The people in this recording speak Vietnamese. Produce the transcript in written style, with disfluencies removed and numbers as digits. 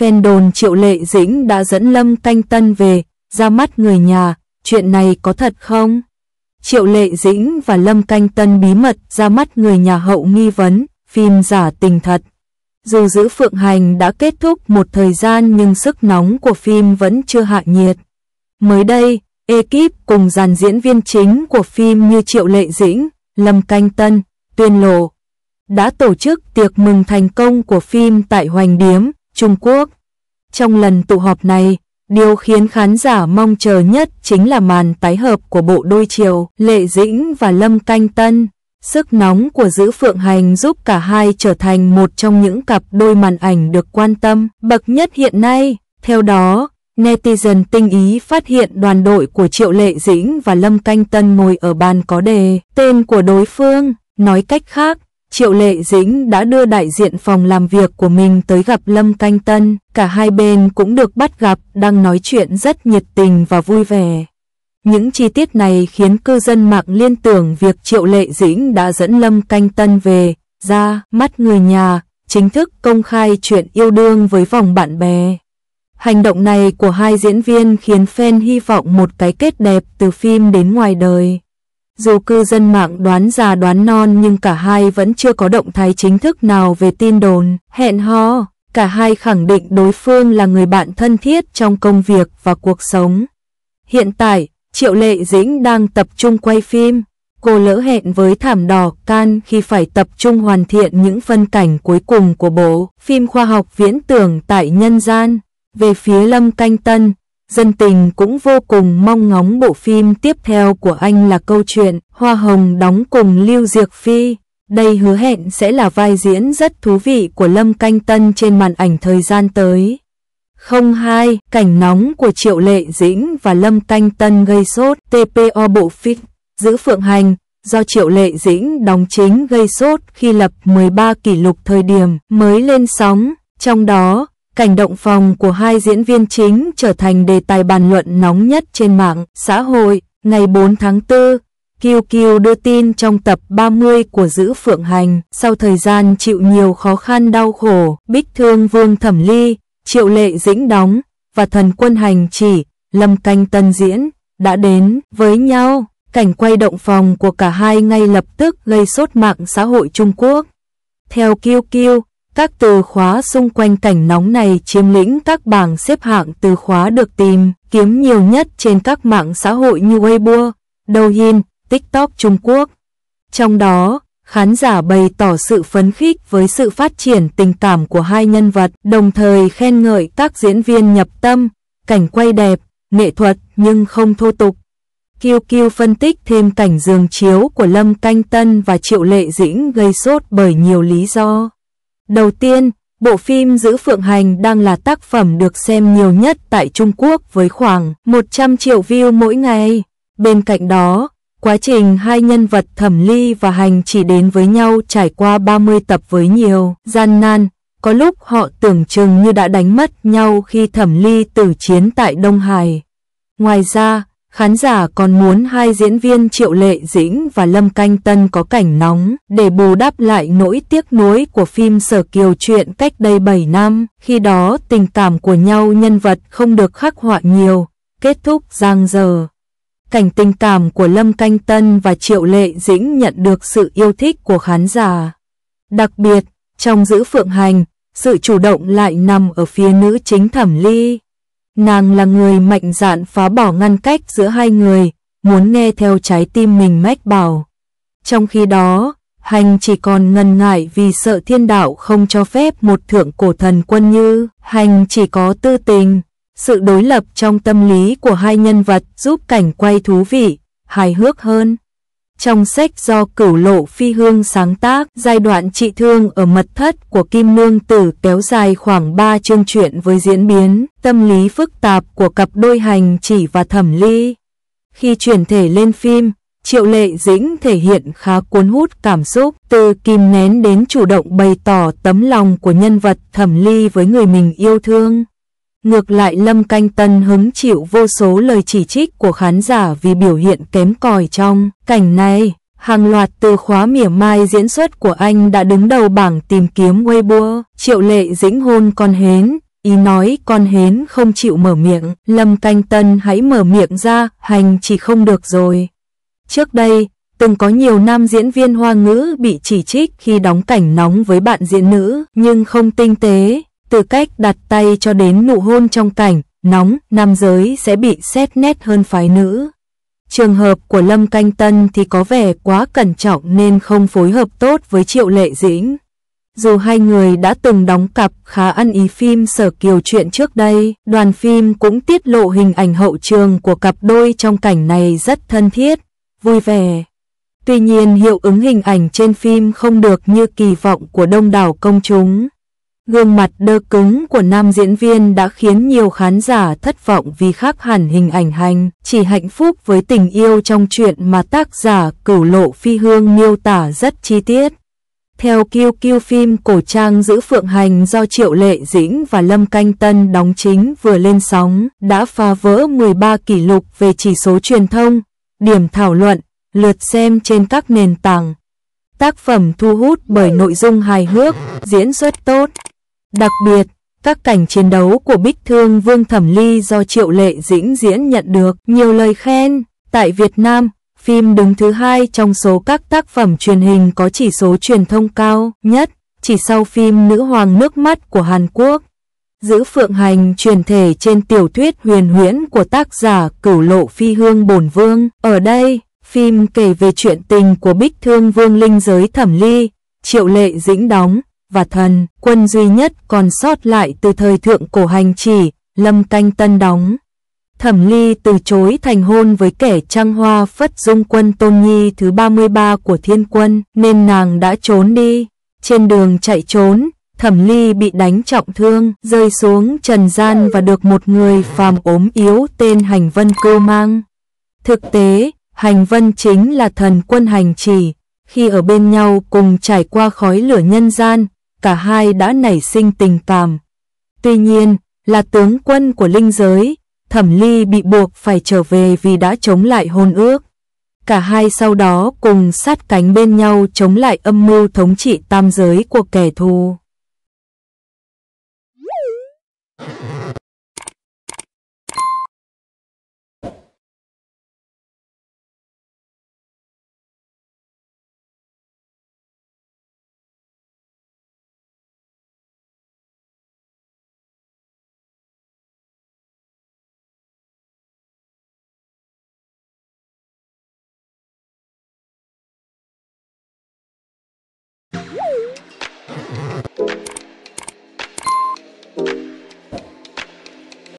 fan đồn Triệu Lệ Dĩnh đã dẫn Lâm Canh Tân về, ra mắt người nhà, chuyện này có thật không? Triệu Lệ Dĩnh và Lâm Canh Tân bí mật ra mắt người nhà hậu nghi vấn, phim giả tình thật. Dù Giữ Phượng Hành đã kết thúc một thời gian nhưng sức nóng của phim vẫn chưa hạ nhiệt. Mới đây, ekip cùng dàn diễn viên chính của phim như Triệu Lệ Dĩnh, Lâm Canh Tân, Tuyên Lộ đã tổ chức tiệc mừng thành công của phim tại Hoành Điếm, Trung Quốc. Trong lần tụ họp này, điều khiến khán giả mong chờ nhất chính là màn tái hợp của bộ đôi Triệu Lệ Dĩnh và Lâm Canh Tân. Sức nóng của Giữ Phượng Hành giúp cả hai trở thành một trong những cặp đôi màn ảnh được quan tâm bậc nhất hiện nay. Theo đó, netizen tinh ý phát hiện đoàn đội của Triệu Lệ Dĩnh và Lâm Canh Tân ngồi ở bàn có đề tên của đối phương. Nói cách khác, Triệu Lệ Dĩnh đã đưa đại diện phòng làm việc của mình tới gặp Lâm Canh Tân. Cả hai bên cũng được bắt gặp đang nói chuyện rất nhiệt tình và vui vẻ. Những chi tiết này khiến cư dân mạng liên tưởng việc Triệu Lệ Dĩnh đã dẫn Lâm Canh Tân về, ra mắt người nhà, chính thức công khai chuyện yêu đương với vòng bạn bè. Hành động này của hai diễn viên khiến fan hy vọng một cái kết đẹp từ phim đến ngoài đời. Dù cư dân mạng đoán già đoán non nhưng cả hai vẫn chưa có động thái chính thức nào về tin đồn hẹn hò. Cả hai khẳng định đối phương là người bạn thân thiết trong công việc và cuộc sống. Hiện tại, Triệu Lệ Dĩnh đang tập trung quay phim. Cô lỡ hẹn với Thảm Đỏ Cannes khi phải tập trung hoàn thiện những phân cảnh cuối cùng của bộ phim khoa học viễn tưởng tại nhân gian. Về phía Lâm Canh Tân, dân tình cũng vô cùng mong ngóng bộ phim tiếp theo của anh là câu chuyện Hoa Hồng đóng cùng Lưu Diệc Phi. Đây hứa hẹn sẽ là vai diễn rất thú vị của Lâm Canh Tân trên màn ảnh thời gian tới. 02. Cảnh nóng của Triệu Lệ Dĩnh và Lâm Canh Tân gây sốt. TPO bộ phim Giữ Phượng Hành do Triệu Lệ Dĩnh đóng chính gây sốt khi lập 13 kỷ lục thời điểm mới lên sóng. Trong đó, cảnh động phòng của hai diễn viên chính trở thành đề tài bàn luận nóng nhất trên mạng xã hội. Ngày 4 tháng 4, QQ đưa tin trong tập 30 của Giữ Phượng Hành, sau thời gian chịu nhiều khó khăn đau khổ, Bích Thương Vương Thẩm Ly, Triệu Lệ Dĩnh đóng, và Thần Quân Hành Chỉ, Lâm Canh Tân diễn, đã đến với nhau. Cảnh quay động phòng của cả hai ngay lập tức gây sốt mạng xã hội Trung Quốc. Theo QQ, các từ khóa xung quanh cảnh nóng này chiếm lĩnh các bảng xếp hạng từ khóa được tìm kiếm nhiều nhất trên các mạng xã hội như Weibo, Douyin, TikTok Trung Quốc. Trong đó, khán giả bày tỏ sự phấn khích với sự phát triển tình cảm của hai nhân vật, đồng thời khen ngợi các diễn viên nhập tâm, cảnh quay đẹp, nghệ thuật nhưng không thô tục. QQ phân tích thêm cảnh giường chiếu của Lâm Canh Tân và Triệu Lệ Dĩnh gây sốt bởi nhiều lý do. Đầu tiên, bộ phim Giữ Phượng Hành đang là tác phẩm được xem nhiều nhất tại Trung Quốc với khoảng 100 triệu view mỗi ngày. Bên cạnh đó, quá trình hai nhân vật Thẩm Ly và Hành Chỉ đến với nhau trải qua 30 tập với nhiều gian nan, có lúc họ tưởng chừng như đã đánh mất nhau khi Thẩm Ly tử chiến tại Đông Hải. Ngoài ra, khán giả còn muốn hai diễn viên Triệu Lệ Dĩnh và Lâm Canh Tân có cảnh nóng để bù đắp lại nỗi tiếc nuối của phim Sở Kiều Truyện cách đây 7 năm, khi đó tình cảm của nhau nhân vật không được khắc họa nhiều, kết thúc dang dở. Cảnh tình cảm của Lâm Canh Tân và Triệu Lệ Dĩnh nhận được sự yêu thích của khán giả. Đặc biệt, trong Giữ Phượng Hành, sự chủ động lại nằm ở phía nữ chính Thẩm Ly. Nàng là người mạnh dạn phá bỏ ngăn cách giữa hai người, muốn nghe theo trái tim mình mách bảo. Trong khi đó, Hành chỉ còn ngần ngại vì sợ thiên đạo không cho phép một thượng cổ thần quân như Hành chỉ có tư tình. Sự đối lập trong tâm lý của hai nhân vật giúp cảnh quay thú vị, hài hước hơn. Trong sách do Cửu Lộ Phi Hương sáng tác, giai đoạn trị thương ở mật thất của Kim Nương Tử kéo dài khoảng 3 chương truyện với diễn biến tâm lý phức tạp của cặp đôi Hành Chỉ và Thẩm Ly. Khi chuyển thể lên phim, Triệu Lệ Dĩnh thể hiện khá cuốn hút cảm xúc, từ kìm nén đến chủ động bày tỏ tấm lòng của nhân vật Thẩm Ly với người mình yêu thương. Ngược lại, Lâm Canh Tân hứng chịu vô số lời chỉ trích của khán giả vì biểu hiện kém cỏi trong cảnh này. Hàng loạt từ khóa mỉa mai diễn xuất của anh đã đứng đầu bảng tìm kiếm Weibo. Triệu Lệ Dĩnh hôn con hến, ý nói con hến không chịu mở miệng. Lâm Canh Tân hãy mở miệng ra, hành chỉ không được rồi. Trước đây, từng có nhiều nam diễn viên Hoa ngữ bị chỉ trích khi đóng cảnh nóng với bạn diễn nữ, nhưng không tinh tế, từ cách đặt tay cho đến nụ hôn trong cảnh nóng, nam giới sẽ bị xét nét hơn phái nữ. Trường hợp của Lâm Canh Tân thì có vẻ quá cẩn trọng nên không phối hợp tốt với Triệu Lệ Dĩnh. Dù hai người đã từng đóng cặp khá ăn ý phim Sở Kiều Chuyện trước đây, đoàn phim cũng tiết lộ hình ảnh hậu trường của cặp đôi trong cảnh này rất thân thiết, vui vẻ. Tuy nhiên hiệu ứng hình ảnh trên phim không được như kỳ vọng của đông đảo công chúng. Gương mặt đơ cứng của nam diễn viên đã khiến nhiều khán giả thất vọng vì khác hẳn hình ảnh hành chỉ hạnh phúc với tình yêu trong truyện mà tác giả Cửu Lộ Phi Hương miêu tả rất chi tiết. Theo QQ, phim cổ trang Giữ Phượng Hành do Triệu Lệ Dĩnh và Lâm Canh Tân đóng chính vừa lên sóng, đã phá vỡ 13 kỷ lục về chỉ số truyền thông, điểm thảo luận, lượt xem trên các nền tảng. Tác phẩm thu hút bởi nội dung hài hước, diễn xuất tốt. Đặc biệt, các cảnh chiến đấu của Bích Thương Vương Thẩm Ly do Triệu Lệ Dĩnh diễn nhận được nhiều lời khen. Tại Việt Nam, phim đứng thứ 2 trong số các tác phẩm truyền hình có chỉ số truyền thông cao nhất, chỉ sau phim Nữ Hoàng Nước Mắt của Hàn Quốc. Giữ Phượng Hành chuyển thể trên tiểu thuyết huyền huyễn của tác giả Cửu Lộ Phi Hương Bổn Vương. Ở đây, phim kể về chuyện tình của Bích Thương Vương linh giới Thẩm Ly, Triệu Lệ Dĩnh đóng, và thần quân duy nhất còn sót lại từ thời thượng cổ hành chỉ, Lâm Canh Tân đóng. Thẩm Ly từ chối thành hôn với kẻ trăng hoa Phất Dung Quân Tôn Nhi thứ 33 của Thiên Quân, nên nàng đã trốn đi. Trên đường chạy trốn, Thẩm Ly bị đánh trọng thương, rơi xuống trần gian và được một người phàm ốm yếu tên Hành Vân cưu mang. Thực tế, Hành Vân chính là thần quân hành chỉ. Khi ở bên nhau cùng trải qua khói lửa nhân gian, cả hai đã nảy sinh tình cảm. Tuy nhiên, là tướng quân của linh giới, Thẩm Ly bị buộc phải trở về vì đã chống lại hôn ước. Cả hai sau đó cùng sát cánh bên nhau chống lại âm mưu thống trị tam giới của kẻ thù.